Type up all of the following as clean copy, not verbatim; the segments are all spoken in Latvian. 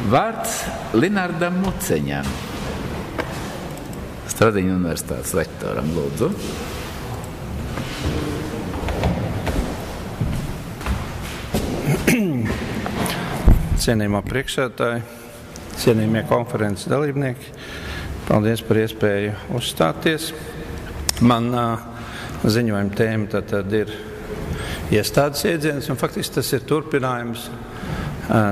Vārds Linardam Muceņam, Stradiņu universitātes lektoram, lūdzu. Cienījamā priekšsēdētāja, cienījamie konferences dalībnieki, paldies par iespēju uzstāties. Man ziņojuma tēma tad ir iestādes iedziens, un faktiski tas ir turpinājums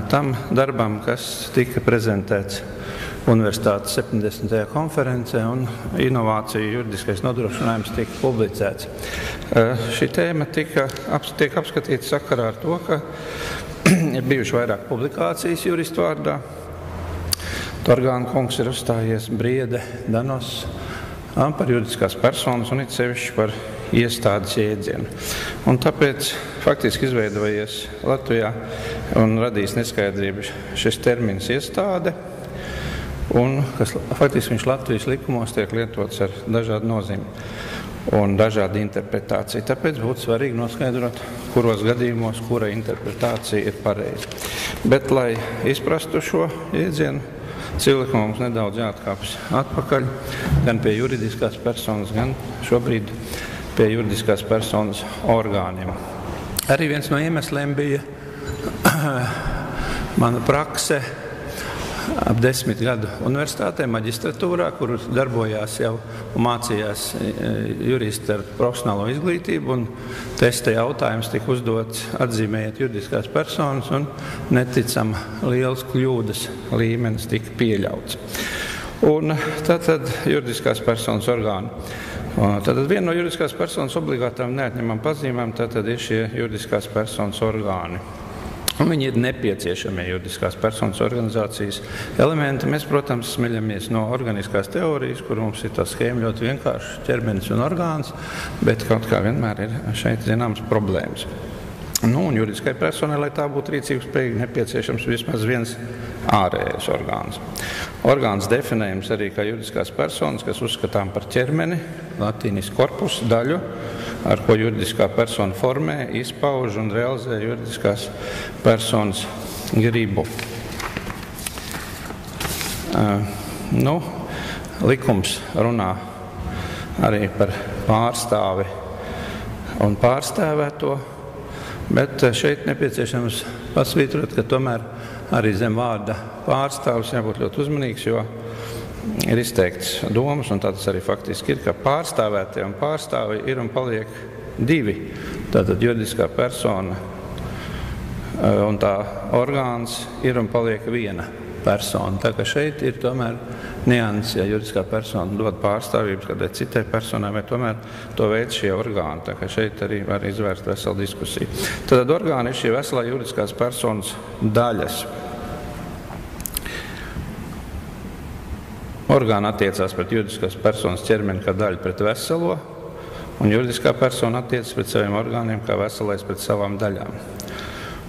tam darbam, kas tika prezentēts Universitātes 70. konferencē, un inovāciju juridiskais nodrošinājums tika publicēts. Šī tēma tiek apskatīta sakarā ar to, ka ir bijuši vairāk publikācijas juristu vārdā. Torgāna kungs ir uzstājies, Briede, Danos par juridiskās personas un it sevišķi par iestādes jēdzienu. Un tāpēc faktiski izveidojies Latvijā un radīs neskaidrību šis termins iestāde, un kas faktiski viņš Latvijas likumos tiek lietots ar dažādu nozīmi un dažādu interpretāciju. Tāpēc būtu svarīgi noskaidrot, kuros gadījumos kura interpretācija ir pareiza. Bet, lai izprastu šo jēdzienu, civillikumā mums nedaudz jāatkāpjas atpakaļ, gan pie juridiskās personas, gan šobrīd pie juridiskās personas orgāniem. Arī viens no iemesliem bija mana prakse ap 10 gadu universitātē, maģistratūrā, kur darbojās jau un mācījās juristi ar profesionālo izglītību, un testa jautājums tika uzdots atzīmējiet juridiskās personas, un neticam liels kļūdas līmenis tika pieļauts. Un tātad juridiskās personas orgāni. Tātad viena no juridiskās personas obligātām neatņemam pazīmēm, tātad ir šie juridiskās personas orgāni. Un viņi ir nepieciešamie juridiskās personas organizācijas elementi. Mēs, protams, smeļamies no organiskās teorijas, kur mums ir tā schēma ļoti vienkārši ķermenis un orgāns, bet kaut kā vienmēr ir šeit zināmas problēmas. Un juridiskai personai, lai tā būtu rīcības spējīga, nepieciešams vismaz viens ārējais orgāns. Orgāns definējums arī kā juridiskās personas, kas uzskatām par ķermeni, latīniski korpus daļu, ar ko juridiskā persona formē, izpauž un realizē juridiskās personas gribu. Likums runā arī par pārstāvi un pārstāvēto, bet šeit nepieciešams pasvītrot, ka tomēr arī zem vārda pārstāvis jābūt ļoti uzmanīgs, jo ir izteikts domas, un tāds arī faktiski ir, ka pārstāvētie un pārstāvi ir un paliek divi. Tātad juridiskā persona un tā orgāns ir un paliek viena persona. Tā ka šeit ir tomēr nianses, ja juridiskā persona dod pārstāvības kādai citai personai, vai tomēr to veids šie orgāni. Tā ka šeit arī var izvērst veselu diskusiju. Tātad orgāni ir šie veselā juridiskās personas daļas. Orgāna attiecās pret juridiskās personas ķermeni kā daļu pret veselo, un juridiskā persona attiecas pret saviem orgāniem kā veselais pret savām daļām.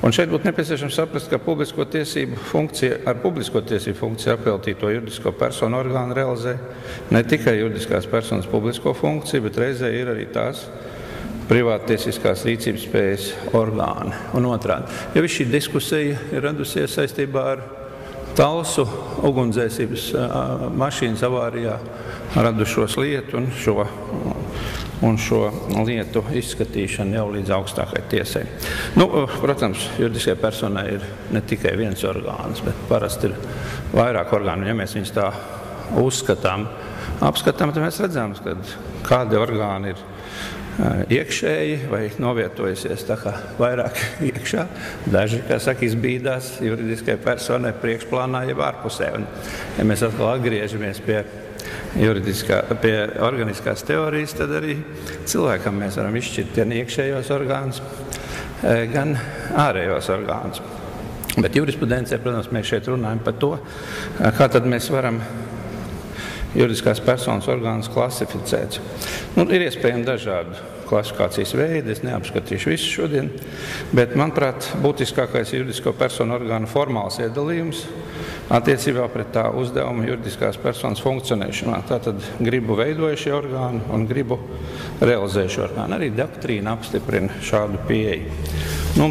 Un šeit būtu nepieciešams saprast, ka ar publisko tiesību funkciju apveltīto juridisko personu orgānu realizē ne tikai juridiskās personas publisko funkciju, bet reizē ir arī tās privāttiesiskās rīcības spējas orgāni un otrādi. Ja viss šī diskusija ir radusies saistībā ar Talsu ugunsdzēsības mašīnas avārijā radušos lietu un šo lietu izskatīšanu jau līdz augstākai tiesai. Protams, juridiskai personai ir ne tikai viens orgāns, bet parasti ir vairāk orgānu. Ja mēs viņus tā apskatām, tad mēs redzam, ka kādi orgāni ir iekšēji vai novietojusies tā kā vairāk iekšā. Daži, kā saka, izbīdās juridiskai personai priekšplānā jeb ārpusē. Un, ja mēs atkal atgriežamies pie organiskās teorijas, tad arī cilvēkam mēs varam izšķirt gan iekšējos orgānus, gan ārējos orgānus. Bet jurisprudencē, protams, mēs šeit runājam par to, kā tad mēs varam juridiskās personas orgānus klasificēt. Ir iespējami dažādi klasifikācijas veidi, es neapskatīšu visu šodien, bet, manuprāt, būtiskākais juridisko personu orgānu formāls iedalījums attiecībā pret tā uzdevuma juridiskās personas funkcionēšanā. Tātad gribu veidojušie orgāni un gribu realizējušie orgāni. Arī doktrīna apstiprina šādu pieeju.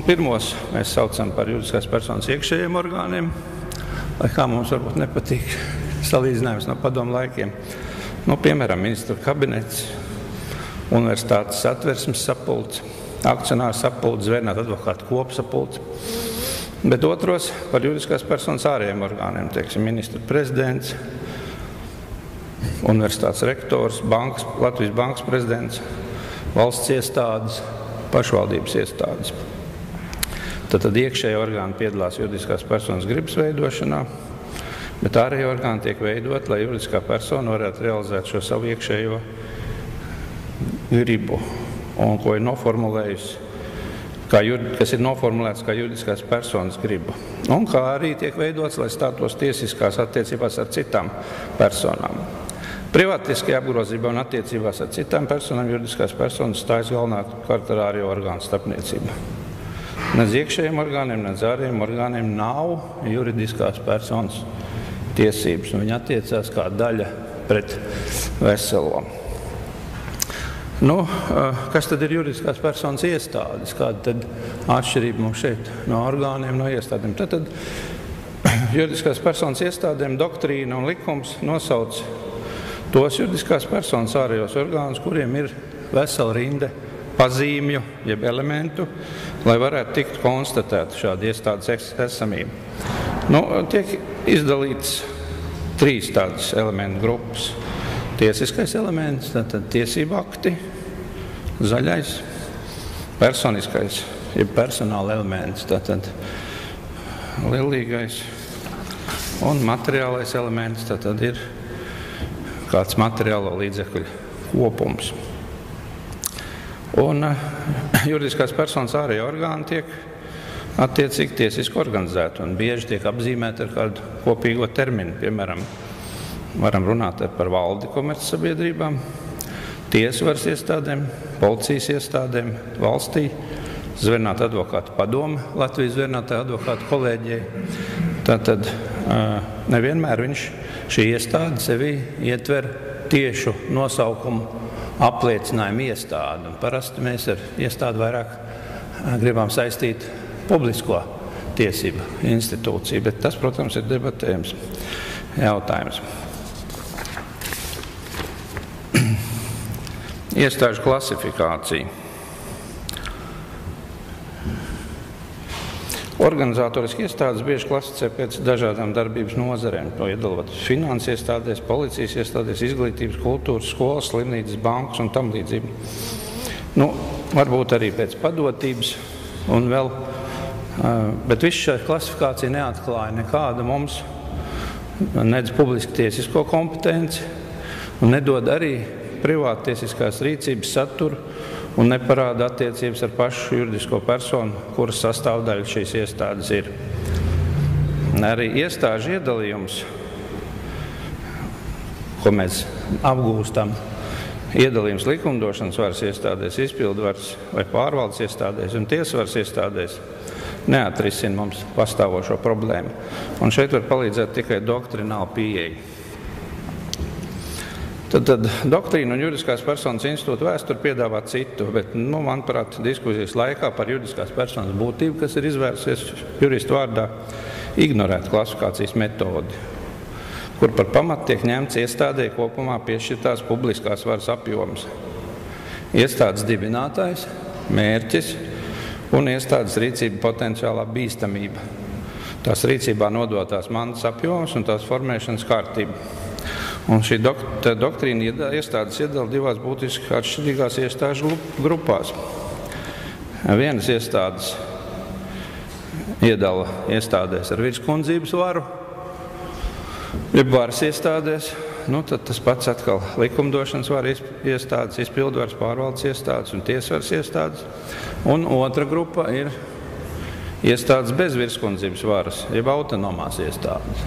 Pirmos mēs saucam par juridiskās personas iekšējiem orgāniem, lai kā mums varbūt nepatīk salīdzinājums no padomu laikiem. Piemēram, ministru kabinets, universitātes satversmes sapulce, akcionāru sapulce, zvērnātu advokātu kopsapulce. Bet otros par juridiskās personas ārējiem orgāniem, teiksim, ministru prezidents, universitātes rektors, Latvijas bankas prezidents, valsts iestādes, pašvaldības iestādes. Tad iekšēji orgāni piedalās juridiskās personas gribas veidošanā, bet ārēji orgāni tiek veidot, lai juridiskā persona varētu realizēt šo savu iekšējo gribu, un ko ir noformulējusi, kas ir noformulēts kā juridiskās personas griba. Un kā arī tiek veidots, lai stātos tiesiskās attiecībās ar citām personām. Privātiskajā apgrozībā un attiecībās ar citām personām juridiskās personas stājas galvenokārt ar ārējo orgānu starpniecību. Nec iekšējiem orgāniem, nec ārējiem orgāniem nav juridiskās personas tiesības, un viņi attiecās kā daļa pret veselo. Kas tad ir juridiskās personas iestādes? Kāda tad atšķirība mums šeit no orgāniem, no iestādēm? Tad juridiskās personas iestādēm doktrīna un likums nosauc tos juridiskās personas ārējos orgānus, kuriem ir vesela rinde pazīmju, jeb elementu, lai varētu tikt konstatēta šāda iestādes esamība. Tiek izdalīts 3 tādas elementu grupas. Tiesiskais elements, tātad tiesību akti, zaļais, personiskais, jeb personāla elements, tātad lielīgais, un materiālais elements, tātad ir kāds materiālo līdzekļu kopums. Un juridiskās personas ārējie orgāni tiek attiecīgi tiesiski organizēti un bieži tiek apzīmēti ar kādu kopīgo terminu. Piemēram, varam runāt par valdi komercsabiedrībām, tiesvaras iestādēm, policijas iestādēm valstī, zvērnātu advokātu padome Latvijas zvērnātāju advokātu kolēģijai. Tātad nevienmēr šī iestāde sevī ietver tiešu nosaukumu apliecinājumu iestādi. Parasti mēs ar iestādi vairāk gribam saistīt publisko tiesību institūciju, bet tas, protams, ir debatējams jautājums. Iestāžu klasifikācija. Organizatoriski iestādes bieži klasificē pēc dažādām darbības nozarēm. To iedalot finanses iestādēs, policijas iestādēs, izglītības, kultūras, skolas, slimnīcas, bankas un tam līdzīgi. Varbūt arī pēc padotības un vēl, bet viss šī klasifikācija neatklāja nekādu mums nedz publiski tiesisko kompetenci un nedod arī privātiesiskās rīcības saturu un neparāda attiecības ar pašu juridisko personu, kuras sastāvdaļa šīs iestādes ir. Arī iestāžu iedalījums, ko mēs apgūstam, iedalījums likumdošanas varas iestādēs, izpildvaras vai pārvaldes iestādēs un tiesvaras iestādēs, neatrisina mums pastāvošo problēmu. Un šeit var palīdzēt tikai doktrināla pieeja. Tad doktrīna un juridiskās personas institūta vēsture piedāvā citu, bet, manuprāt, diskusijas laikā par juridiskās personas būtību, kas ir izvērsies juristu vārdā, ignorēt klasifikācijas metodi, kur par pamatu tiek ņemts iestādē kopumā piešķirtās publiskās varas apjoms. Iestādes dibinātājs, mērķis un iestādes rīcība potenciālā bīstamība. Tās rīcībā nodotās mantas apjoms un tās formēšanas kārtība. Un šī doktrīna iestādes iedala 2 būtiski atšķirīgās iestāžu grupās. Vienas iestādes iedala iestādēs ar virskundzības varu, jeb varas iestādēs, tad tas pats atkal likumdošanas varas iestādes, izpildvaras pārvaldes iestādes un tiesvaras iestādes. Un otra grupa ir iestādes bez virskundzības varas, jeb autonomās iestādes.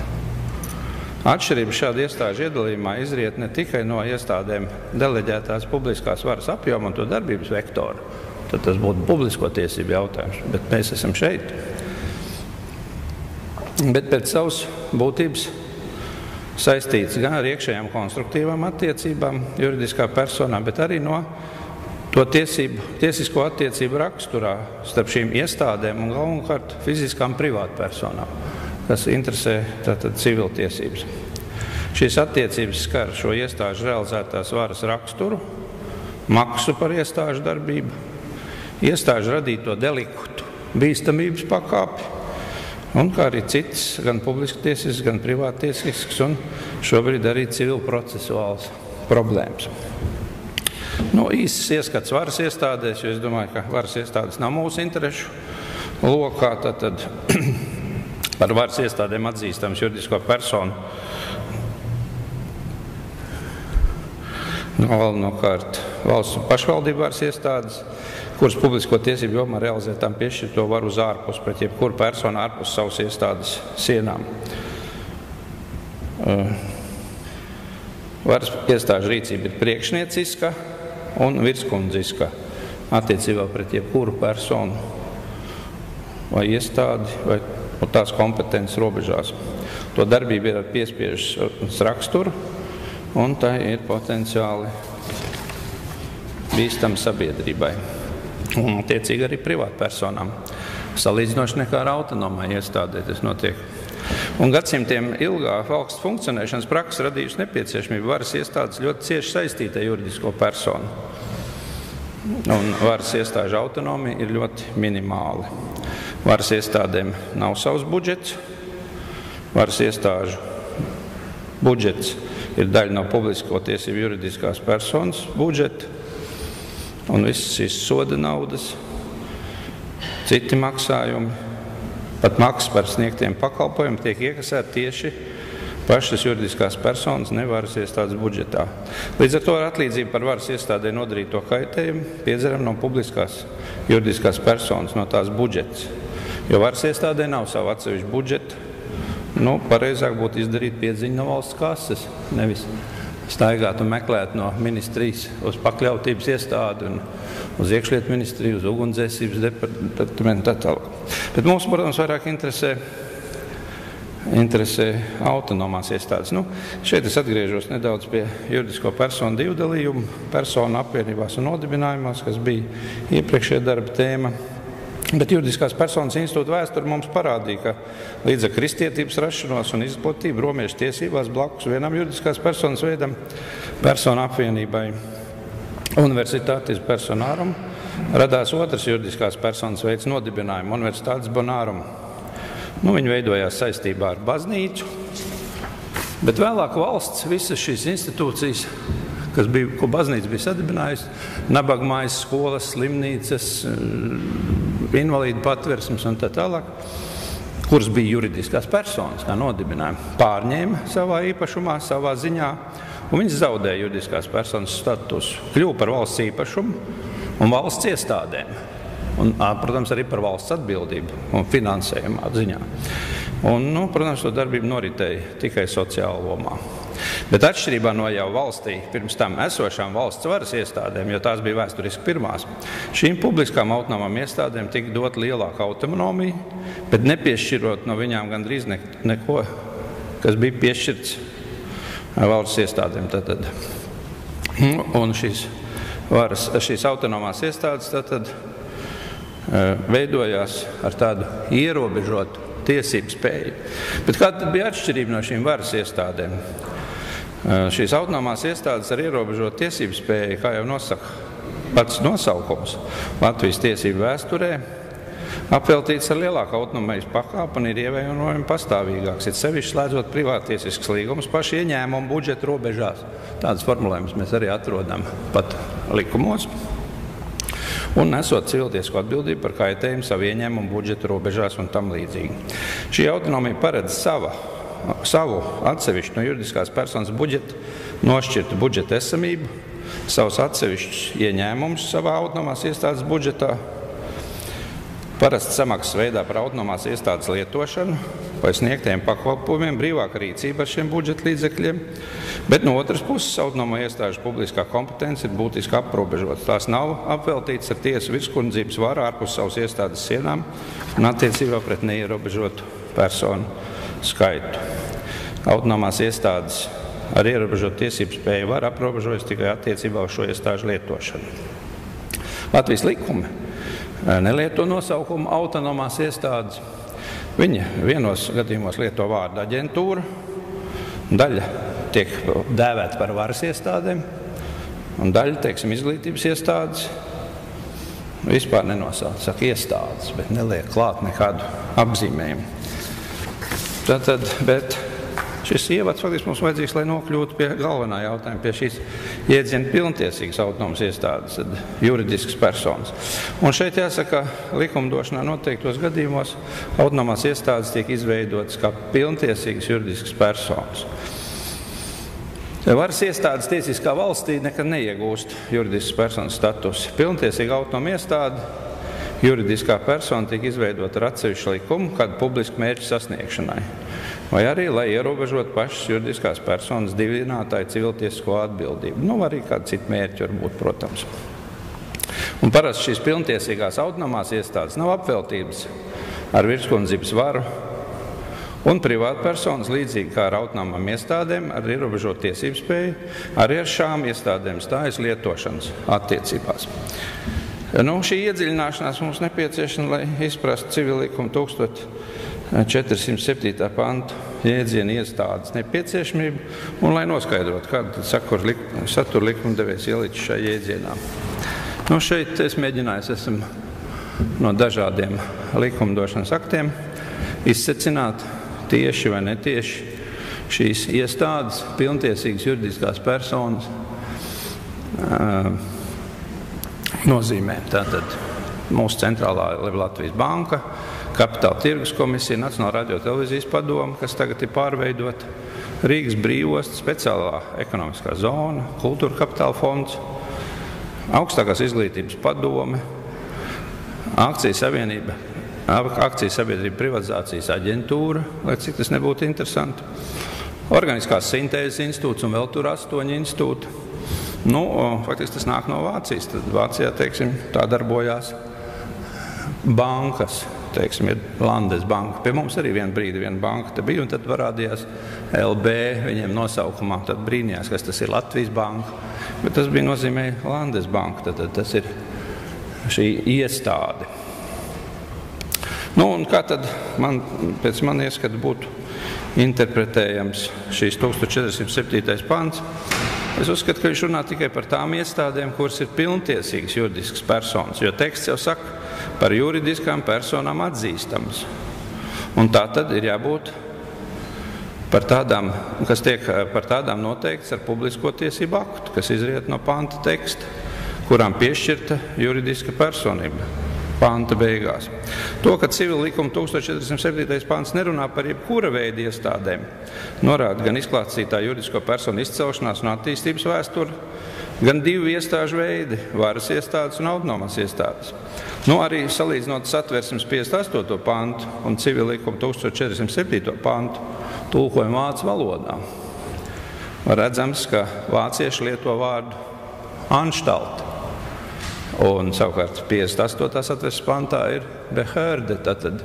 Atšķirība šāda iestāžu iedalījumā izriet ne tikai no iestādēm deleģētās publiskās varas apjoma un to darbības vektoru, tad tas būtu publisko tiesību jautājums, bet mēs esam šeit. Bet pēc savas būtības saistīts gan ar iekšējām konstruktīvām attiecībām juridiskā personā, bet arī no to tiesisko attiecību raksturā starp šīm iestādēm un galvenokārt fiziskām privātpersonām, kas interesē tātad civiltiesības. Šīs attiecības skar šo iestāžu realizētās varas raksturu, maksu par iestāžu darbību, iestāžu radīto deliktu bīstamības pakāpi, un kā arī citas, gan publisktiesiskas, gan privātiesiskas, un šobrīd arī civilprocesuāls problēmas. Īsts ieskats varas iestādēs, jo es domāju, ka varas iestādes nav mūsu interešu lokā, tad par varas iestādēm atzīstams juridisko personu galvenokārt valsts un pašvaldību varas iestādes, kuras publisko tiesību jomā realizētām piešķirto varu uz ārpus pret jebkuru personu ārpus savas iestādes sienām. Varas iestāžu rīcība ir priekšnieciska un virskundziska attiecībā pret jebkuru personu vai iestādi vai tās kompetences robežās. To darbība ir ar piespiežas raksturu, un tā ir potenciāli bīstama sabiedrībai. Un attiecīgi arī privātpersonām. Salīdzinoši nekā ar autonomai iestādē tas notiek. Un gadsimtiem ilgā valsts funkcionēšanas praksa radījusi nepieciešamību varas iestādes ļoti cieši saistītai juridisko personu. Un varas iestāžu autonomija ir ļoti minimāli. Varas iestādēm nav savs budžets. Varas iestāžu budžets ir daļa no publisko tiesību juridiskās personas budžeta, un visas šīs soda naudas, citi maksājumi, pat maksas par sniegtiem pakalpojumiem tiek iekasēti tieši pašas juridiskās personas, ne varas iestādes budžetā. Līdz ar to ar atlīdzību par varas iestādē nodarīto kaitējumu piedzeram no publiskās juridiskās personas, no tās budžets. Jo varas iestādē nav savu atsevišķu budžetu. Pareizāk būtu izdarīt piedziņu no valsts kases, nevis staigāt un meklēt no ministrijas uz pakļautības iestādi un uz iekšlietu ministriju, uz ugunsdzēsības departamentu tālāk. Bet mums, protams, vairāk interesē autonomās iestādes. Šeit es atgriežos nedaudz pie juridisko personu divdalījumu, personu apvienībās un nodibinājumos, kas bija iepriekšējā darba tēma. Bet juridiskās personas institūta vēsture mums parādīja, ka līdz ar kristietības rašanos un izplatību romiešu tiesībās blakus vienam juridiskās personas veidam, personu apvienībai universitātes personārum, radās otrs juridiskās personas veids nodibinājumu universitātes bonārum. Viņi veidojās saistībā ar baznīcu, bet vēlāk valsts visas šīs institūcijas, ko baznīca bija sadibinājusi, nabagmājas, skolas, slimnīcas, invalīdu patversmes un tā tālāk, kuras bija juridiskās personas, kā nodibinājumi, pārņēma savā īpašumā, savā ziņā, un viņas zaudēja juridiskās personas statusu, kļuva par valsts īpašumu un valsts iestādēm, un, protams, arī par valsts atbildību un finansējumā ziņā. Un, protams, to darbību noritēja tikai sociāla lomā. Bet atšķirībā no jau valstī pirms tam esošām valsts varas iestādēm, jo tās bija vēsturiski pirmās, šīm publiskām autonomām iestādēm tika dot lielāka autonomija, bet nepiešķirot no viņām gandrīz neko, kas bija piešķirts valsts iestādēm. Un šīs autonomās iestādes veidojās ar tādu ierobežotu tiesību spēju. Bet kāda tad bija atšķirība no šīm varas iestādēm? Šīs autonomās iestādes ar ierobežotu tiesību spēju, kā jau nosaka pats nosaukums, Latvijas tiesību vēsturē, apveltīts ar lielāku autonomijas pakāpi un ir ievērojami pastāvīgāks, it sevišķi slēdzot privātiesiskas līgumus paši ieņēmumu budžeta robežās. Tādas formulējumus mēs arī atrodam pat likumos. Un nesot civiltiesku atbildību par kaitējumu savu ieņēmumu budžeta robežās un tam līdzīgi. Šī autonomija paredz savu atsevišķu no juridiskās personas budžeta nošķirtu budžeta esamību, savus atsevišķus ieņēmumus savā autonomās iestādes budžetā, parasti samaksas veidā par autonomās iestādes lietošanu vai sniegtiem pakalpojumiem, brīvāka rīcība ar šiem budžeta līdzekļiem, bet no otras puses autonomā iestāžu publiskā kompetence ir būtiski aprobežotas. Tās nav apveltītas ar tiesu virskundzības varu ārpus savas iestādes sienām un attiecībā pret neierobežotu personu skaitu. Autonomās iestādes ar ierobežotu tiesību spēju var aprobežojas tikai attiecībā uz šo iestāžu lietošanu. Latvijas likumi nelieto nosaukumu autonomās iestādes, Viņi vienos gadījumos lieto vārdu aģentūra, daļa tiek dēvēta par varas iestādēm, un daļa, teiksim, izglītības iestādes vispār nenosauc, saka iestādes, bet neliek klāt nekādu apzīmējumu. Tātad, bet šis ievads faktiski mums vajadzīgs, lai nokļūtu pie galvenā jautājuma, pie šīs jēdziena pilntiesīgas autonomas iestādes, tad juridiskas personas. Un šeit jāsaka, likumdošanā noteiktos gadījumos autonomās iestādes tiek izveidotas kā pilntiesīgas juridiskas personas. Varas iestādes tiesiskā valstī nekad neiegūst juridiskas personas statusu. Pilntiesīga autonoma iestāde, juridiskā persona tiek izveidota ar atsevišķu likumu kādu publisku mērķu sasniegšanai, vai arī, lai ierobežot pašas juridiskās personas dibinātāju civiltiesisko atbildību. Arī kādu citu mērķu var būt, protams. Un parasti šīs pilntiesīgās autonomās iestādes nav apveltības ar virskundzības varu, un privātpersonas, līdzīgi kā ar autonomām iestādēm, ar ierobežot tiesību spēju, arī ar šām iestādēm stājas lietošanas attiecībās. Šī iedziļināšanās mums nepieciešama, lai izprastu civillikuma 1407. pantu jēdzienu iestādes nepieciešamību un lai noskaidrotu, kādu satura likumdevējs ielicis šajā jēdzienā. Šeit es mēģināju esam no dažādiem likumdošanas aktiem izsecināt tieši vai netieši šīs iestādes, pilntiesīgas juridiskās personas nozīmē. Tātad mūsu centrālā Latvijas banka, Kapitāla tirgus komisija, Nacionālā radio televīzijas padome, kas tagad ir pārveidota, Rīgas brīvosta, speciālā ekonomiskā zona, kultūra kapitāla fonds, augstākās izglītības padome, akciju sabiedrība privatizācijas aģentūra, lai cik tas nebūtu interesanti, Organiskās sintēzes institūts un vēl tur 8 institūti. Faktiski tas nāk no Vācijas. Tad Vācijā, teiksim, tā darbojās bankas, teiksim, ir Landesbanka. Pie mums arī viena brīdi viena banka te bija, un tad parādījās LB viņiem nosaukumā. Tad brīnījās, kas tas ir Latvijas banka, bet tas bija nozīmē Landesbanka. Tad tas ir šī iestāde. Un kā tad pēc man ieskata būtu interpretējams šīs 1407. pants? Es uzskatu, ka viņš runā tikai par tām iestādēm, kuras ir pilntiesīgas juridiskas personas, jo teksts jau saka par juridiskām personām atzīstamas. Un tā tad ir jābūt par tādām, kas tiek par tādām noteikts ar publisko tiesību aktu, kas izriet no panta teksta, kurām piešķirta juridiska personība. Panta beigās. To, ka civila likuma 1407. pants nerunā par jebkura veida iestādēm, norāda gan izklāstītā juridisko personu izcelšanās un attīstības vēsturi, gan divu iestāžu veidi – varas iestādes un autonomās iestādes. Arī salīdzinot Satversmes 58. pantu un civila likuma 1407. pantu tulkojumu vācu valodā. Redzams, ka vācieši lieto vārdu Anstalt. Un savukārt 58. Satversmes pantā ir Behörde, tātad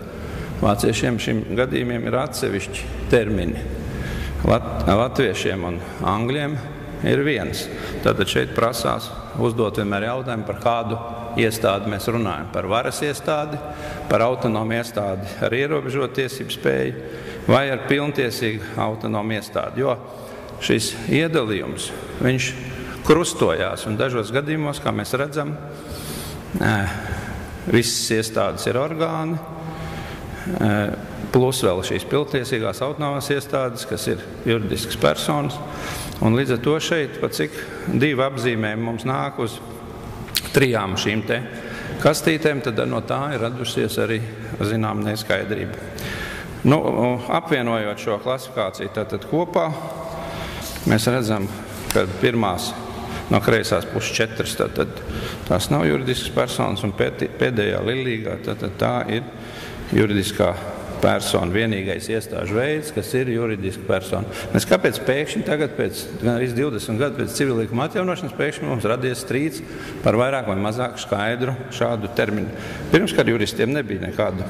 vāciešiem šim gadījumiem ir atsevišķi termini. Latviešiem un angļiem ir viens. Tātad šeit prasās uzdot vienmēr jautājumu, par kādu iestādi mēs runājam. Par varas iestādi, par autonomu iestādi ar ierobežot tiesību spēju vai ar pilntiesīgu autonomu iestādi. Jo šis iedalījums, viņš krustojās, un dažos gadījumos, kā mēs redzam, visas iestādes ir orgāni, plus vēl šīs pilntiesīgās autonomās iestādes, kas ir juridiskas personas, un līdz ar to šeit, pat cik divi apzīmējumi mums nāk uz 3 šīm te kastītēm, tad no tā ir radusies arī, zinām, neskaidrība. Apvienojot šo klasifikāciju tātad kopā, mēs redzam, ka pirmās no kreisās puses 4, tad tās nav juridiskas personas, un pēdējā lilīgā, tad tā ir juridiskā persona, vienīgais iestāžu veids, kas ir juridiska persona. Mēs kāpēc pēkšņi tagad, pēc 20 gadu pēc civillikuma atjaunošanas, pēkšņi mums radies strīds par vairāk vai mazāk skaidru šādu terminu. Pirms, kad juristiem nebija nekāda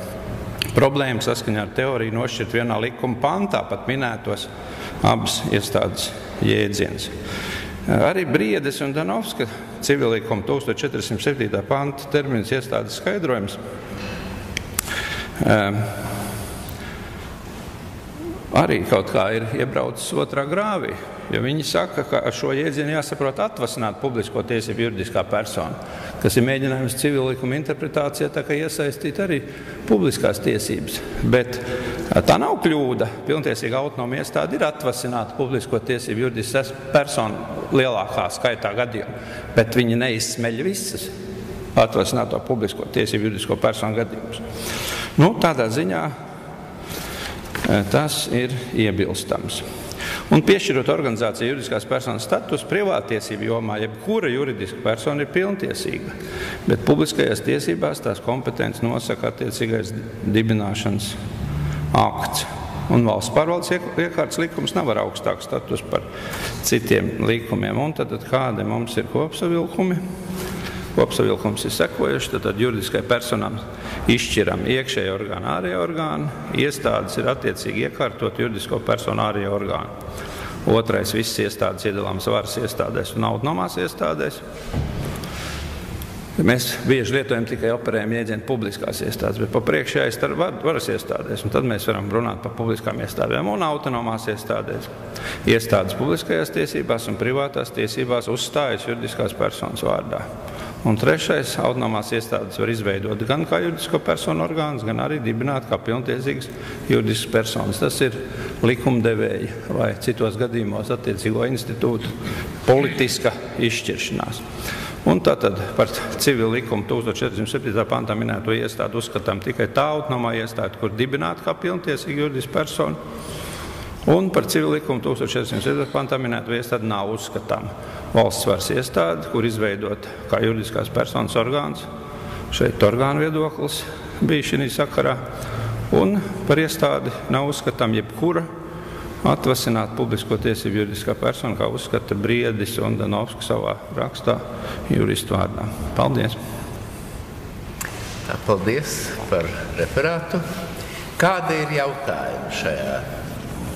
problēma saskaņā ar teoriju nošķirt vienā likuma pantā, pat minētos abas iestādes jēdziens. Arī Briedes un Danovska civillikuma 1407. panta termins iestādes skaidrojums arī kaut kā ir iebraucis otrā grāvī. Jo viņi saka, ka ar šo jēdzienu jāsaprot atvasināt publisko tiesību juridiskā persona, kas ir mēģinājums civillikuma interpretācijā, tā kā iesaistīt arī publiskās tiesības. Bet tā nav kļūda. Pilntiesīga autonoma iestāde ir atvasināta publisko tiesību juridiskā persona lielākā skaitā gadījumu, bet viņi neizsmeļ visas atvasināto publisko tiesību juridisko personu gadījumus. Tādā ziņā tas ir iebilstams. Un piešķirot organizāciju juridiskās personas status privātiesību jomā, jebkura juridiska persona ir pilntiesīga, bet publiskajās tiesībās tās kompetences nosaka attiecīgais dibināšanas akts. Un valsts pārvaldes iekārtas likums nav ar augstāku status par citiem likumiem. Un tad kādi mums ir kopsavilkumi? Kopsavilkums ir sekojuši, tad juridiskai personām izšķiram iekšējo orgānu, ārējo orgānu, iestādes ir attiecīgi iekārtot juridisko personu ārējo orgānu. Otrais, visas iestādes iedalāmas varas iestādēs un autonomās iestādēs. Mēs bieži lietojam tikai operējam jēdzienu publiskās iestādes, bet pa priekšu jāizstāv varas iestādēs, un tad mēs varam runāt par publiskām iestādēm un autonomās iestādēs. Iestādes publiskajās tiesībās un privātās tiesībās uzstājas juridiskās personas vārdā. Un trešais, autonomās iestādes var izveidot gan kā juridisko personu orgāns, gan arī dibināt kā pilntiesīgas juridiskas personas. Tas ir likumdevēja vai citos gadījumos attiecīgo institūtu politiska izšķiršanās. Un tātad par civilu likumu 1407. pantā minēto iestādi uzskatām tikai tā autonomā iestāde, kur dibināta kā pilntiesīga juridiska persona. Un par civilu likumu 1407. pantā minēto iestādi nav uzskatām valsts varas iestāde, kur izveidot kā juridiskās personas orgāns. Šeit orgānu viedoklis bija šī sakarā. Un par iestādi nav uzskatām jebkura atvasināt publisko tiesību juridiskā persona, kā uzskata Briedis un Danovska savā rakstā juristu vārdā. Paldies! Paldies par referātu. Kādi ir jautājumi šajā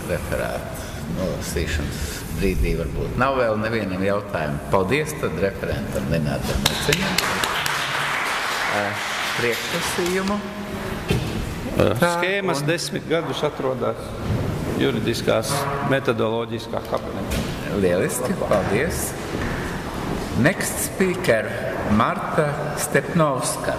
referāta nolasīšanas brīdī? Varbūt nav vēl nevienam jautājumu. Paldies tad referentam Linardam Muceņam. Priekšlasījumu. Skēmas 10 gadus atrodas juridiskās metodoloģiskā kabinetā. Lieliski, paldies. Next speaker, Marta Stepnovska.